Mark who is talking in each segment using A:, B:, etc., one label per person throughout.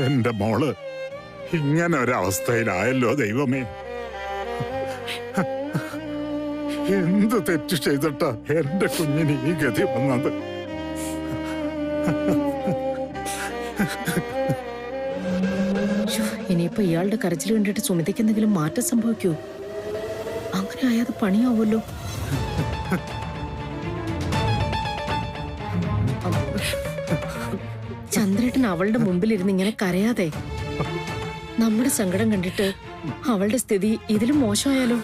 A: എന്റെ മോള് ഇങ്ങനെ ഒരവസ്ഥയിലായല്ലോ ദൈവമേ. എന്ത് തെറ്റ് ചെയ്തിട്ടാ എന്റെ കുഞ്ഞിന് ഈ ഗതി വന്നത്?
B: ഇനിയിപ്പോ ഇയാളുടെ കരച്ചിൽ കണ്ടിട്ട് സുമിതയ്ക്ക് എന്തെങ്കിലും മാറ്റം സംഭവിക്കൂ? അങ്ങനെ ആയത് പണിയാവുമല്ലോ. ചന്ദ്രേട്ടൻ അവളുടെ മുമ്പിലിരുന്ന് ഇങ്ങനെ കരയാതെ, നമ്മുടെ സങ്കടം കണ്ടിട്ട് അവളുടെ സ്ഥിതി ഇതിലും മോശമായാലോ?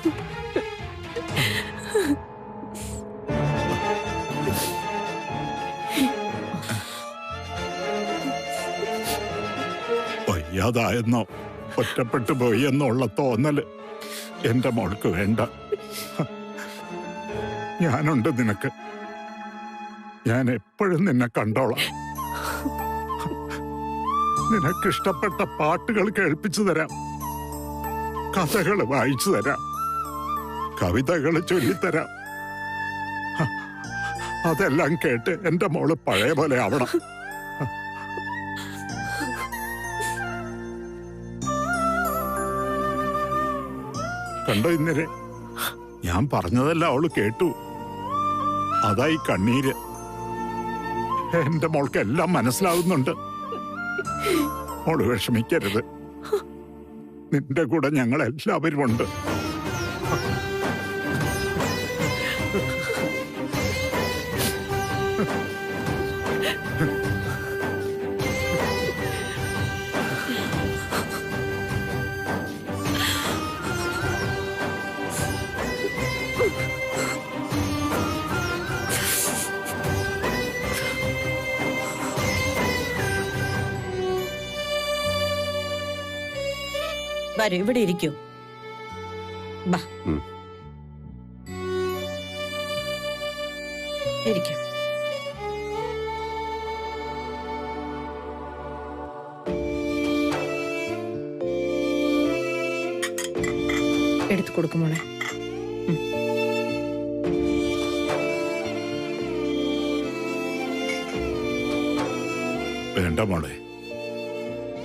A: വയ്യാതായെന്നോ ഒറ്റപ്പെട്ടു പോയി എന്നുള്ള തോന്നല് എന്റെ മോൾക്ക് വേണ്ട. ഞാനുണ്ട് നിനക്ക്. ഞാൻ എപ്പോഴും നിന്നെ കണ്ടോളാം. നിനക്കിഷ്ടപ്പെട്ട പാട്ടുകൾ കേൾപ്പിച്ചു തരാം, കഥകൾ വായിച്ചു തരാം, കവിതകൾ ചൊല്ലിത്തരാം. അതെല്ലാം കേട്ട് എന്റെ മോള് പഴയ പോലെ ആവണം. കണ്ടോ ഇന്നലെ ഞാൻ പറഞ്ഞതെല്ലാം അവള് കേട്ടു. അതായി കണ്ണീര്. എന്റെ മോൾക്ക് എല്ലാം മനസ്സിലാവുന്നുണ്ട്. മോള് വിഷമിക്കരുത്. നിന്റെ കൂടെ ഞങ്ങൾ എല്ലാവരും ഉണ്ട്.
C: വരൂ, ഇവിടെ ഇരിക്കൂ. ബാ, ഇരിക്കൂ.
B: എടുത്തു കൊടുക്കുമോളെ.
A: വേണ്ട മോളെ,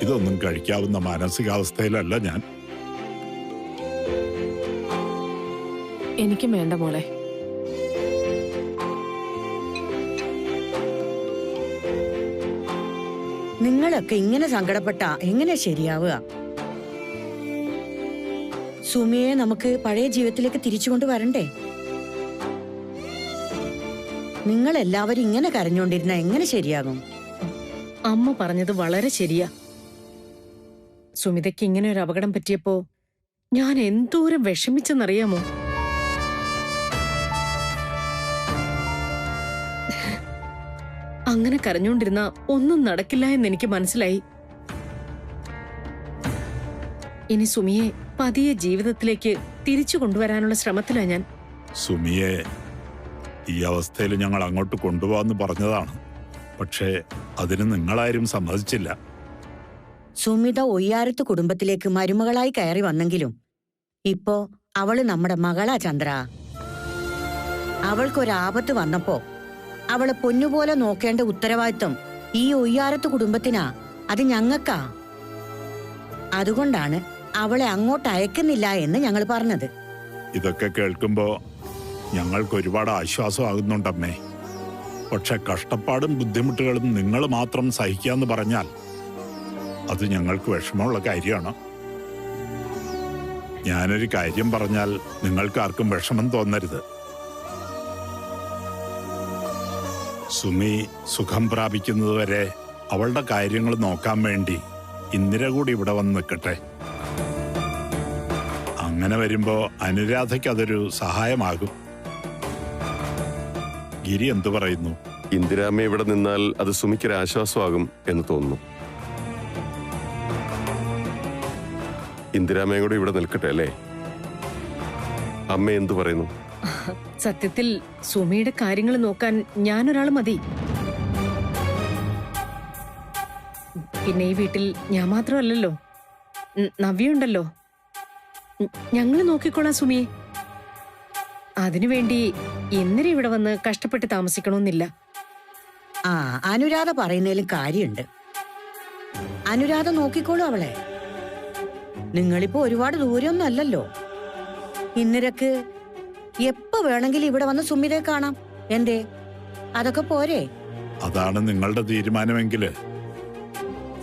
A: ഇതൊന്നും കഴിക്കാവുന്ന മാനസികാവസ്ഥയിലല്ല ഞാൻ.
B: എനിക്കും വേണ്ട മോളെ.
C: നിങ്ങളൊക്കെ ഇങ്ങനെ സങ്കടപ്പെട്ട എങ്ങനെ ശരിയാവുക? സുമിയെ നമുക്ക് പഴയ ജീവിതത്തിലേക്ക് തിരിച്ചു കൊണ്ടുവരണ്ടേ? നിങ്ങൾ എല്ലാവരും ഇങ്ങനെ കരഞ്ഞോണ്ടിരുന്ന എങ്ങനെ ശരിയാകും?
B: അമ്മ പറഞ്ഞത് വളരെ ശരിയാ. സുമിതയ്ക്ക് ഇങ്ങനെ ഒരു അപകടം പറ്റിയപ്പോ ഞാൻ എന്തോരം വിഷമിച്ചെന്നറിയാമോ? അങ്ങനെ കരഞ്ഞോണ്ടിരുന്ന ഒന്നും നടക്കില്ല എന്ന് എനിക്ക് മനസ്സിലായി. ഇനി സുമിയെ പതിയെ ജീവിതത്തിലേക്ക് തിരിച്ചു കൊണ്ടുവരാനുള്ള ശ്രമത്തിലാ ഞാൻ.
A: സുമിയെ ഈ അവസ്ഥയിൽ ഞങ്ങൾ അങ്ങോട്ട് കൊണ്ടുപോകാന്ന് പറഞ്ഞതാണ്. പക്ഷേ അതിന് നിങ്ങളാരും സമ്മതിച്ചില്ല.
C: സുമിത ഒയ്യാരത്ത് കുടുംബത്തിലേക്ക് മരുമകളായി കയറി വന്നെങ്കിലും ഇപ്പോ അവള് നമ്മുടെ മകളാ ചന്ദ്ര. അവൾക്കൊരാപത്ത് വന്നപ്പോ അവളെ പൊന്നുപോലെ നോക്കേണ്ട ഉത്തരവാദിത്വം ഈ ഒയ്യാരത്ത് കുടുംബത്തിനാ, അത് ഞങ്ങൾക്കാ. അതുകൊണ്ടാണ് അവളെ അങ്ങോട്ട് അയക്കുന്നില്ല എന്ന് ഞങ്ങൾ പറഞ്ഞത്.
A: ഇതൊക്കെ കേൾക്കുമ്പോ ഞങ്ങൾക്ക് ഒരുപാട് ആശ്വാസമാകുന്നുണ്ടമ്മേ. പക്ഷെ കഷ്ടപ്പാടും ബുദ്ധിമുട്ടുകളും നിങ്ങൾ മാത്രം സഹിക്കാന്ന് പറഞ്ഞാൽ അത് ഞങ്ങൾക്ക് വിഷമമുള്ള കാര്യമാണ്. ഞാനൊരു കാര്യം പറഞ്ഞാൽ നിങ്ങൾക്ക് ആർക്കും വിഷമം തോന്നരുത്. സുമി സുഖം പ്രാപിക്കുന്നതുവരെ അവളുടെ കാര്യങ്ങൾ നോക്കാൻ വേണ്ടി ഇന്ദിര കൂടി ഇവിടെ വന്ന് നിൽക്കട്ടെ. അങ്ങനെ വരുമ്പോ അനുരാധയ്ക്ക് അതൊരു സഹായമാകും. ഗിരി എന്തു പറയുന്നു?
D: ഇന്ദിരാമ്മ ഇവിടെ നിന്നാൽ അത് സുമിക്കൊരു ആശ്വാസമാകും എന്ന് തോന്നുന്നു. ഇന്ദിരാമ്മയും കൂടെ ഇവിടെ നിൽക്കട്ടെ അല്ലേ? അമ്മ എന്തു പറയുന്നു?
B: സത്യത്തിൽ സുമിയുടെ കാര്യങ്ങൾ നോക്കാൻ ഞാനൊരാൾ മതി. പിന്നെ ഈ വീട്ടിൽ ഞാൻ മാത്രമല്ലല്ലോ, നവ്യുണ്ടല്ലോ. ഞങ്ങൾ നോക്കിക്കോളാം സുമിയെ. അതിനുവേണ്ടി ഇന്നലെ ഇവിടെ വന്ന് കഷ്ടപ്പെട്ട് താമസിക്കണമെന്നില്ല.
C: അനുരാധ പറയുന്നതിലും കാര്യമുണ്ട്. അനുരാധ നോക്കിക്കോളൂ അവളെ. നിങ്ങളിപ്പോ ഒരുപാട് ദൂരമൊന്നും അല്ലല്ലോ. ഇന്നരക്ക് എപ്പോ വേണമെങ്കിലും ഇവിടെ വന്ന് സുമിതയെ കാണാം. എന്തേ, അതൊക്കെ പോരെ?
A: അതാണ് നിങ്ങളുടെ തീരുമാനമെങ്കില്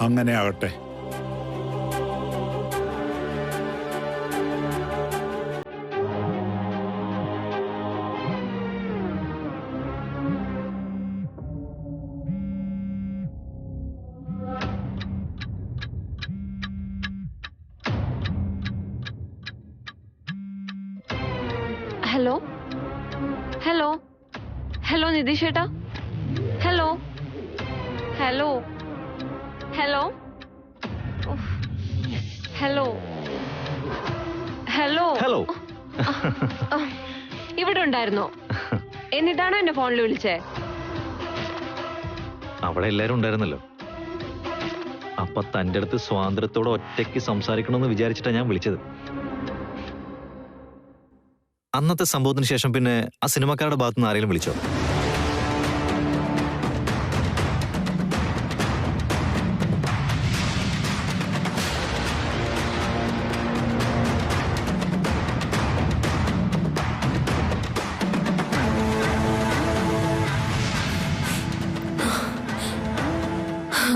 A: അങ്ങനെ ആകട്ടെ.
E: ഹലോ ഹലോ ഹലോ നിതീഷ് ചേട്ടാ, hello hello hello hello hello
F: hello.
E: ഇവിടെ ഉണ്ടായിരുന്നോ? എന്നിട്ടാണോ എന്നെ ഫോണിൽ വിളിച്ചേ?
F: അവിടെ എല്ലാരും ഉണ്ടായിരുന്നല്ലോ. അപ്പൊ തന്റെ അടുത്ത് സ്വാതന്ത്ര്യത്തോടെ ഒറ്റയ്ക്ക് സംസാരിക്കണമെന്ന് വിചാരിച്ചിട്ടാ ഞാൻ വിളിച്ചത്. അന്നത്തെ സംഭവത്തിന് ശേഷം പിന്നെ ആ സിനിമക്കാരുടെ ഭാഗത്തുനിന്ന് ആരെങ്കിലും വിളിച്ചോ?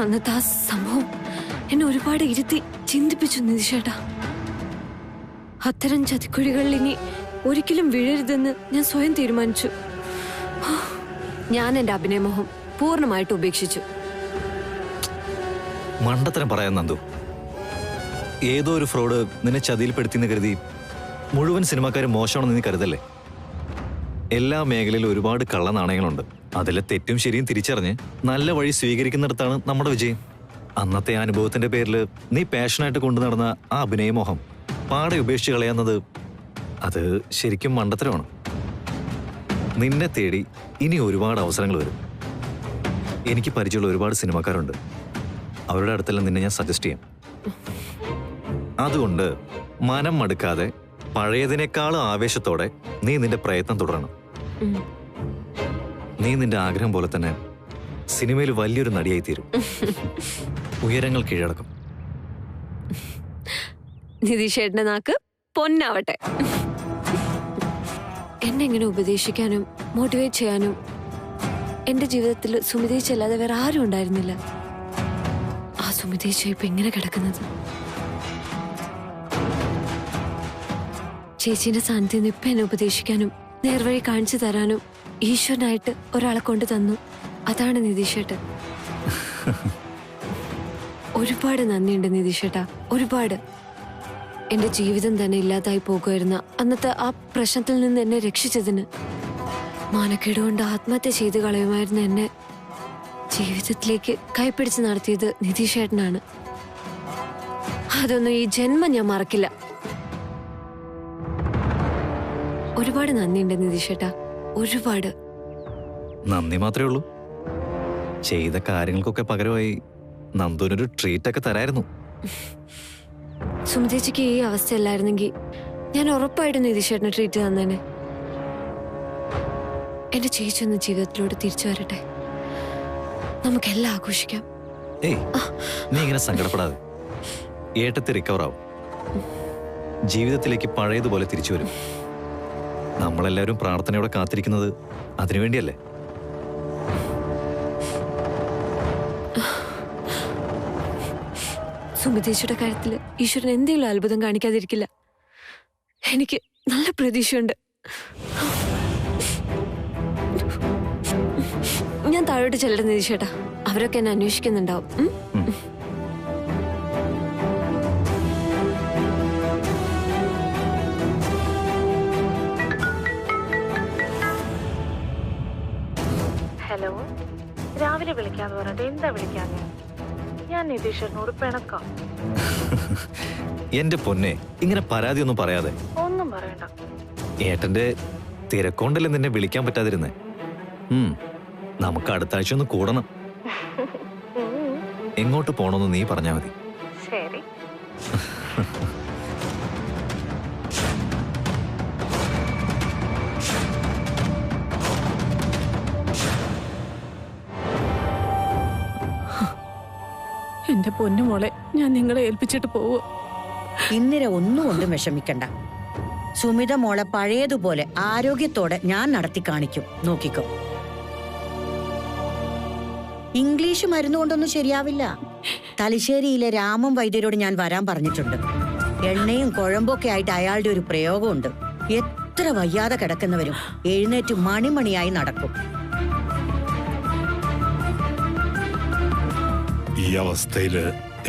E: അന്നത്തെ ആ സംഭവം എന്നെ ഒരുപാട് ഇരുത്തി ചിന്തിപ്പിച്ചു നിതീഷേട്ടാ. അത്തരം ചതിക്കുഴികളിൽ ഇനി ഒരിക്കലും വീഴരുതെന്ന് ഞാൻ സ്വയം തീരുമാനിച്ചു. ഞാൻ എന്റെ അഭിനയമോഹം പൂർണ്ണമായിട്ട് ഉപേക്ഷിച്ചു.
F: മണ്ടത്തരം പറയാൻ നന്ദു. ഏതോ ഒരു ഫ്രോഡ് നിന്നെ ചതിയിൽപ്പെടുത്തിന്ന് കരുതി മുഴുവൻ സിനിമക്കാരും മോശമാണെന്ന് നീ കരുതല്ലേ? എല്ലാ മേഖലയിലും ഒരുപാട് കള്ളനാണയങ്ങളുണ്ട്. അതിലെ തെറ്റും ശരിയും തിരിച്ചറിഞ്ഞ് നല്ല വഴി സ്വീകരിക്കുന്നിടത്താണ് നമ്മുടെ വിജയം. അന്നത്തെ അനുഭവത്തിന്റെ പേരിൽ നീ പാഷനായിട്ട് കൊണ്ടു നടന്ന ആ അഭിനയമോഹം പാടെ ഉപേക്ഷിച്ച് കളയാന്നത് അത് ശരിക്കും മണ്ടത്തരമാണ്. നിന്നെ തേടി ഇനി ഒരുപാട് അവസരങ്ങൾ വരും. എനിക്ക് പരിചയമുള്ള ഒരുപാട് സിനിമക്കാരുണ്ട്. അവരുടെ അടുത്തെല്ലാം നിന്നെ ഞാൻ സജസ്റ്റ് ചെയ്യാം. അതുകൊണ്ട് മനം മടുക്കാതെ പഴയതിനേക്കാളും ആവേശത്തോടെ നീ നിന്റെ പ്രയത്നം തുടരണം. നീ നിന്റെ ആഗ്രഹം പോലെ തന്നെ സിനിമയിൽ വലിയൊരു നടിയായി തീരും. ഉയരങ്ങൾ കീഴടക്കും.
E: നിതീഷേട്ടന്റെ നാക്ക് പൊന്നാവട്ടെ. എന്നെ ഇങ്ങനെ ഉപദേശിക്കാനും മോട്ടിവേറ്റ് ചെയ്യാനും എന്റെ ജീവിതത്തിൽ സുമിതേച്ചല്ലാതെ വേറെ ആരും ഉണ്ടായിരുന്നില്ല. ആ സുമിതേച്ച ഇപ്പൊ എങ്ങനെ കിടക്കുന്നത്? ചേച്ചീന്റെ സാന്നിധ്യം ഇപ്പൊ എന്നെ ഉപദേശിക്കാനും നേർവഴി കാണിച്ചു തരാനും ഈശ്വരനായിട്ട് ഒരാളെ കൊണ്ട് തന്നു. അതാണ് നിതീഷേട്ടൻ. ഒരുപാട് നന്ദിയുണ്ട് നിതീഷേട്ടാ, ഒരുപാട്. എന്റെ ജീവിതം തന്നെ ഇല്ലാതായി പോകുമായിരുന്ന അന്നത്തെ ആ പ്രശ്നത്തിൽ നിന്ന് എന്നെ രക്ഷിച്ചതിന്, മാനക്കേട് കൊണ്ട് ആത്മഹത്യ ചെയ്ത് കളയുമായിരുന്ന എന്നെ ജീവിതത്തിലേക്ക് കൈപ്പിടിച്ച് നടത്തിയത് നിതീഷേട്ടനാണ്. അതൊന്നും ഈ ജന്മം ഞാൻ മറക്കില്ല. ഒരുപാട് നന്ദിയുണ്ട് നിതീഷേട്ടാ, ഒരുപാട്.
F: നന്ദി മാത്രമേ ഉള്ളൂ. ചെയ്ത കാര്യങ്ങൾക്കൊക്കെ പകരമായി നന്ദുവിനൊരു ട്രീറ്റ് ഒക്കെ തരായിരുന്നു.
E: സുമിതേച്ചിക്ക് ഈ അവസ്ഥയല്ലായിരുന്നെങ്കിൽ ഞാൻ ഉറപ്പായിട്ടും നിതീഷേട്ടന് ട്രീറ്റ് തന്നേനെ. എന്റെ ചേച്ചി ഒന്ന് ജീവിതത്തിലൂടെ തിരിച്ചു വരട്ടെ, നമുക്കെല്ലാം ആഘോഷിക്കാം.
F: ഏയ്, നീ ഇങ്ങനെ സങ്കടപ്പെടാതെ. ഏട്ടത്തി റിക്കവർ ആവും. ജീവിതത്തിലേക്ക് പഴയതുപോലെ തിരിച്ചു വരും. നമ്മളെല്ലാവരും പ്രാർത്ഥനയോടെ കാത്തിരിക്കുന്നത് അതിനുവേണ്ടിയല്ലേ?
E: സുമിതേച്ചിയുടെ കാര്യത്തില് ഈശ്വരൻ എന്തെങ്കിലും അത്ഭുതം കാണിക്കാതിരിക്കില്ല. എനിക്ക് നല്ല പ്രതീക്ഷയുണ്ട്. ഞാൻ താഴോട്ട് ചെല്ലട്ടെ നിതീഷേട്ടാ, അവരൊക്കെ എന്നെ അന്വേഷിക്കുന്നുണ്ടാവും.
B: ഹലോ, രാവിലെ വിളിക്കാന്ന് പറഞ്ഞിട്ട് എന്താ വിളിക്കാഞ്ഞേ? ഞാൻ നിതീഷനോട് പിണക്കാം.
F: എന്റെ പൊന്നെ, ഇങ്ങനെ പരാതിയൊന്നും പറയാതെ.
B: ഒന്നും പറയണ്ട.
F: ഏട്ടന്റെ തിരക്കൊണ്ടല്ലേ നിന്നെ വിളിക്കാൻ പറ്റാതിരുന്നേ. നമുക്ക് അടുത്ത ആഴ്ച ഒന്ന് കൂടണം. എങ്ങോട്ട് പോണമെന്ന് നീ പറഞ്ഞാ മതി.
B: ശരി. എന്റെ പൊന്നുമോളെ, ഞാൻ നിങ്ങളെ ഏൽപ്പിച്ചിട്ട് പോവോ?
C: ഇന്ദിര ഒന്നും കൊണ്ടും വിഷമിക്കണ്ട. സുമിത മോളെ പഴയതുപോലെ ആരോഗ്യത്തോടെ ഞാൻ നടത്തി കാണിക്കും, നോക്കിക്കോ. ഇംഗ്ലീഷ് മരുന്നുകൊണ്ടൊന്നും ശരിയാവില്ല. തലശ്ശേരിയിലെ രാമൻ വൈദ്യരോട് ഞാൻ വരാൻ പറഞ്ഞിട്ടുണ്ട്. എണ്ണയും കുഴമ്പൊക്കെ ആയിട്ട് അയാളുടെ ഒരു പ്രയോഗമുണ്ട്. എത്ര വയ്യാതെ കിടക്കുന്നവരും എഴുന്നേറ്റ് മണിമണിയായി നടക്കും.
A: ഈ അവസ്ഥയില്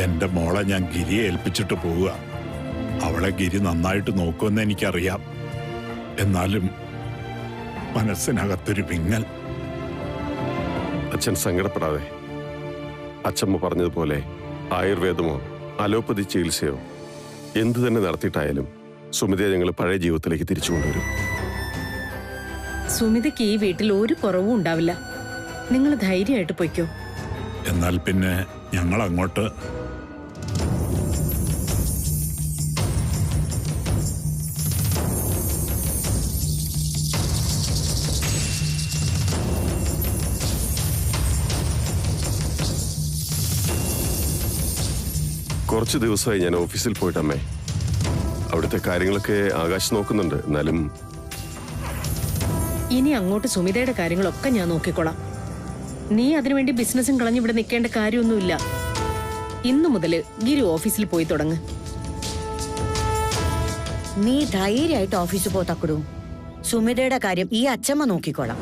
A: എന്റെ മോളെ ഞാൻ ഗിരിയെ ഏൽപ്പിച്ചിട്ട് പോവുക. അവളെ ഗിരി നന്നായിട്ട് നോക്കുമെന്ന് എനിക്കറിയാം. എന്നാലും മനസ്സിനകത്തൊരു വിങ്ങൽ.
D: അച്ഛൻ സങ്കടപ്പെടാതെ. അച്ഛമ്മ പറഞ്ഞതുപോലെ ആയുർവേദമോ അലോപ്പതി ചികിത്സയോ എന്തു തന്നെ നടത്തിയിട്ടായാലും സുമിതയെ ഞങ്ങൾ പഴയ ജീവിതത്തിലേക്ക് തിരിച്ചു കൊണ്ടുവരും.
B: സുമിതയ്ക്ക് ഈ വീട്ടിൽ ഒരു കുറവും ഉണ്ടാവില്ല. നിങ്ങൾ ധൈര്യമായിട്ട് പൊയ്ക്കോ.
A: എന്നാൽ പിന്നെ ഞങ്ങൾ അങ്ങോട്ട്.
D: കുറച്ച് ദിവസമായി ഞാൻ ഓഫീസിൽ പോയിട്ടമ്മേ. അവിടുത്തെ കാര്യങ്ങളൊക്കെ ആകാശ് നോക്കുന്നുണ്ട്. എന്നാലും
B: ഇനി അങ്ങോട്ട് സുമിതയുടെ കാര്യങ്ങളൊക്കെ ഞാൻ നോക്കിക്കോളാം. നീ അതിനുവേണ്ടി ബിസിനസ്സും കളഞ്ഞ് ഇവിടെ നിൽക്കേണ്ട കാര്യമൊന്നുമില്ല. ഇന്നു മുതല് ഗിരി ഓഫീസിൽ പോയി തുടങ്ങ്.
C: നീ ധൈര്യമായിട്ട് ഓഫീസിൽ പോ തക്കടൂ. സുമിതയുടെ കാര്യം ഈ അച്ഛമ്മ നോക്കിക്കോളാം.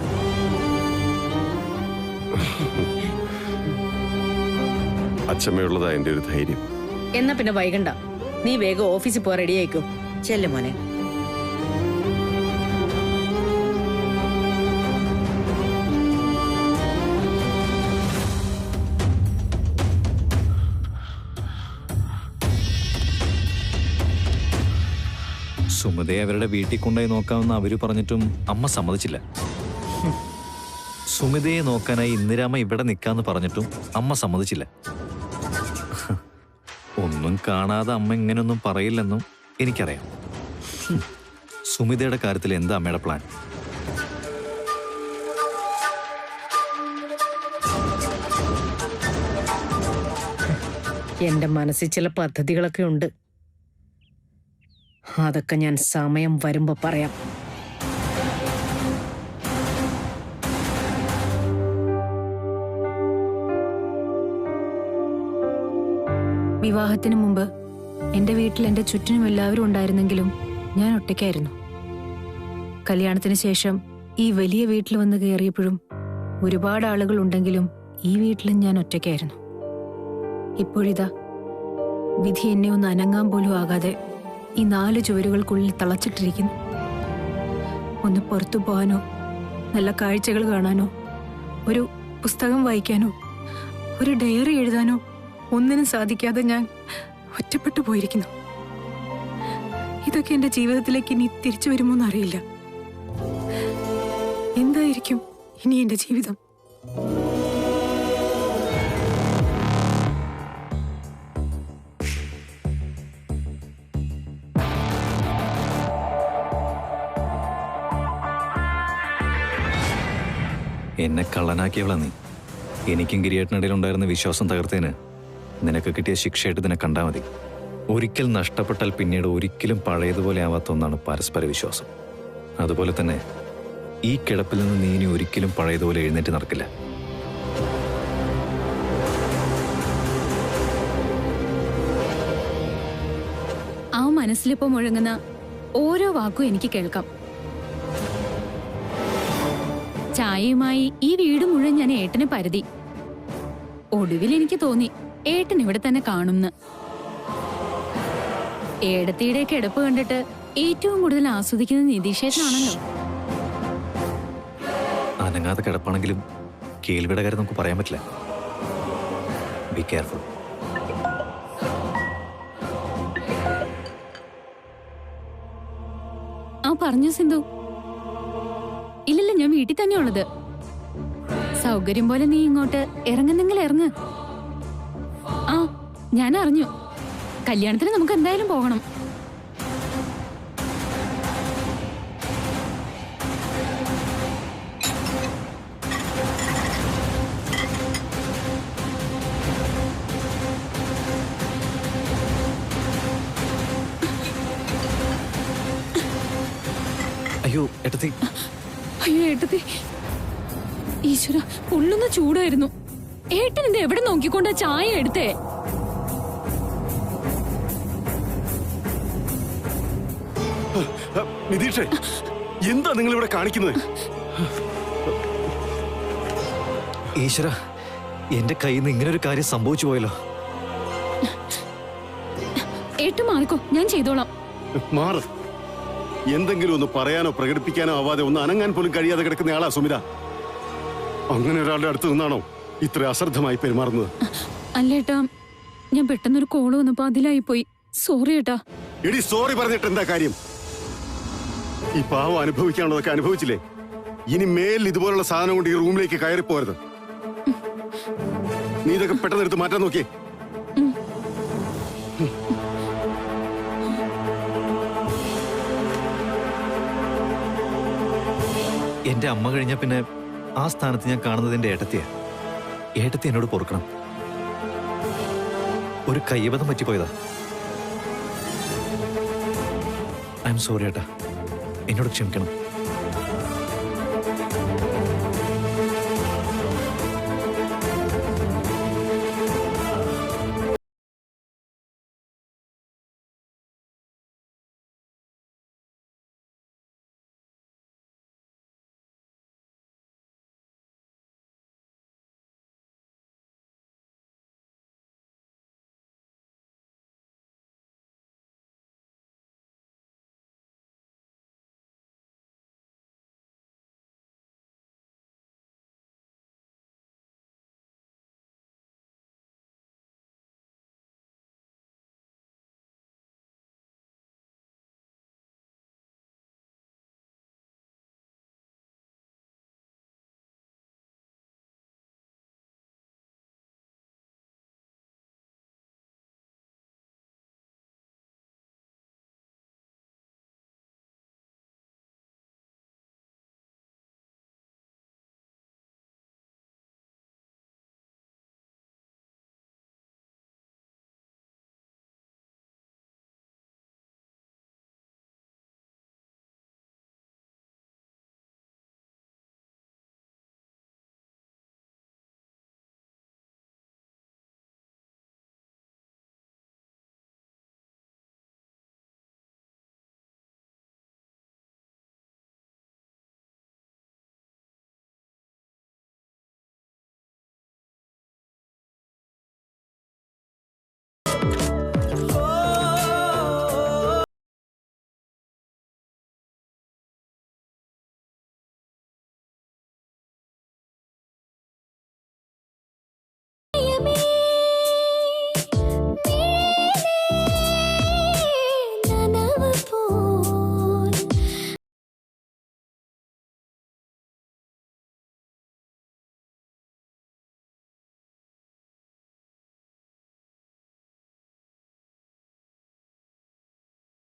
D: അച്ഛമ്മയുള്ളതാ എന്റെ ഒരു ധൈര്യം.
B: എന്നാ പിന്നെ വൈകണ്ട, നീ വേഗം ഓഫീസിൽ പോ, റെഡി ആയിക്കോ.
C: ചെല്ലു മോനെ.
F: സുമതയെ അവരുടെ വീട്ടിൽ കൊണ്ടുപോയി നോക്കാമെന്ന് അവര് പറഞ്ഞിട്ടും അമ്മ സമ്മതിച്ചില്ല. സുമിതയെ നോക്കാനായി ഇന്ദിരാമ്മ ഇവിടെ നിൽക്കാന്ന് പറഞ്ഞിട്ടും അമ്മ സമ്മതിച്ചില്ല. ഒന്നും കാണാതെ അമ്മ ഇങ്ങനെയൊന്നും പറയില്ലെന്നും എനിക്കറിയാം. സുമിതയുടെ കാര്യത്തിൽ എന്താ അമ്മയുടെ പ്ലാൻ?
B: എന്റെ മനസ്സിൽ ചില പദ്ധതികളൊക്കെ ഉണ്ട്. അതൊക്കെ ഞാൻ സമയം വരുമ്പോ പറയാം.
G: വിവാഹത്തിന് മുമ്പ് എന്റെ വീട്ടിൽ എന്റെ ചുറ്റിനും എല്ലാവരും ഉണ്ടായിരുന്നെങ്കിലും ഞാൻ ഒറ്റയ്ക്കായിരുന്നു. കല്യാണത്തിന് ശേഷം ഈ വലിയ വീട്ടിൽ വന്ന് കയറിയപ്പോഴും ഒരുപാട് ആളുകൾ ഉണ്ടെങ്കിലും ഈ വീട്ടിലും ഞാൻ ഒറ്റയ്ക്കായിരുന്നു. ഇപ്പോഴിതാ വിധി എന്നെ ഒന്ന് അനങ്ങാൻ പോലും ആകാതെ ഈ 4 ചുവരുകൾക്കുള്ളിൽ തളച്ചിട്ടിരിക്കുന്നു. ഒന്ന് പുറത്തു പോകാനോ നല്ല കാഴ്ചകൾ കാണാനോ ഒരു പുസ്തകം വായിക്കാനോ ഒരു ഡയറി എഴുതാനോ ഒന്നിനും സാധിക്കാതെ ഞാൻ ഒറ്റപ്പെട്ടു പോയിരിക്കുന്നു. ഇതൊക്കെ എന്റെ ജീവിതത്തിലേക്ക് ഇനി തിരിച്ചു വരുമോന്ന് അറിയില്ല. എന്തായിരിക്കും ഇനി എന്റെ ജീവിതം?
F: എന്നെ കള്ളനാക്കിയവളാ നീ. എനിക്കും ഗിരിയേട്ടനിടയിൽ ഉണ്ടായിരുന്ന വിശ്വാസം തകർത്തതിന് നിനക്ക് കിട്ടിയ ശിക്ഷയായിട്ട് ഇതിനെ കണ്ടാൽ മതി. ഒരിക്കൽ നഷ്ടപ്പെട്ടാൽ പിന്നീട് ഒരിക്കലും പഴയതുപോലെ ആവാത്ത ഒന്നാണ് പരസ്പര വിശ്വാസം. അതുപോലെ തന്നെ ഈ കിടപ്പിൽ നിന്ന് നീ ഇനി ഒരിക്കലും പഴയതുപോലെ എഴുന്നേറ്റ് നടക്കില്ല.
G: ആ മനസ്സിലിപ്പോ മുഴങ്ങുന്ന ഓരോ വാക്കും എനിക്ക് കേൾക്കാം. ചായയുമായി ഈ വീട് മുഴുവൻ ഞാൻ ഏട്ടന് പരതി. ഒടുവിൽ എനിക്ക് തോന്നി ഏട്ടൻ ഇവിടെ തന്നെ കാണുംന്ന്. ഏടത്തിയുടെ കിടപ്പ് കണ്ടിട്ട് ഏറ്റവും കൂടുതൽ ആസ്വദിക്കുന്നത് നിതീഷേട്ടനാണല്ലോ.
F: അനങ്ങാതെ കിടപ്പാണെങ്കിലും കേൾവിയുടെ കാര്യം നമുക്ക് പറയാൻ പറ്റില്ല. Be careful.
G: ആ പറഞ്ഞു സിന്ധു. ഇല്ലല്ല, ഞാൻ വീട്ടിൽ തന്നെ ഉള്ളത്. സൗകര്യം പോലെ നീ ഇങ്ങോട്ട് ഇറങ്ങുന്നെങ്കിൽ ഇറങ്ങ്. ആ, ഞാൻ അറിഞ്ഞു. കല്യാണത്തിന് നമുക്ക് എന്തായാലും പോകണം.
F: അയ്യോ ഏട്ടത്തി.
G: അയ്യോ ഏട്ടത്തി, ഈശ്വര ഉള്ളുന്ന ചൂടായിരുന്നു. ഏട്ടൻ ഇത് എവിടെ നോക്കിക്കൊണ്ടാ ചായ എടുത്തേ?
D: നിതീഷേ, എന്താ നിങ്ങൾ ഇവിടെ കാണിക്കുന്നത്?
F: ഈശ്വര, എന്റെ കയ്യിൽ നിന്ന് ഇങ്ങനെ ഒരു കാര്യം സംഭവിച്ചു പോയല്ലോ.
G: ഏട്ടൻ മാറിക്കോ, ഞാൻ ചെയ്തോളാം.
D: മാറ്. എന്തെങ്കിലും ഒന്ന് പറയാനോ പ്രകടിപ്പിക്കാനോ ആവാതെ ഒന്ന് അനങ്ങാൻ പോലും കഴിയാതെ കിടക്കുന്ന ആളാ സുമിത. അങ്ങനെ ഒരാളുടെ അടുത്ത് നിന്നാണോ ഇത്ര അശ്രദ്ധമായി പെരുമാറുന്നത്?
G: അല്ല ഏട്ടാ, ഞാൻ പെട്ടെന്നൊരു കോള് വന്നപ്പോ അതിലായി പോയി. സോറി ഏട്ടാ.
D: എടി, സോറി പറഞ്ഞിട്ട് എന്താ കാര്യം? ഈ പാവം അനുഭവിക്കാനുള്ളതൊക്കെ അനുഭവിച്ചില്ലേ? ഇനി മേലിൽ ഇതുപോലുള്ള സാധനം കൊണ്ട് ഈ റൂമിലേക്ക് കയറിപ്പോരുത്. നീ ഇതൊക്കെ പെട്ടെന്ന് എടുത്ത് മാറ്റാൻ നോക്കിയേ.
F: എന്റെ അമ്മ കഴിഞ്ഞാൽ പിന്നെ ആ സ്ഥാനത്ത് ഞാൻ കാണുന്നത് എന്റെ ഏട്ടത്തിയാ. ഏട്ടത്തി എന്നോട് പൊറുക്കണം. ഒരു കയ്യബദ്ധം പറ്റിപ്പോയതാ. ഐ എം സോറി ഏട്ടാ, എന്നോട് ക്ഷമിക്കണം.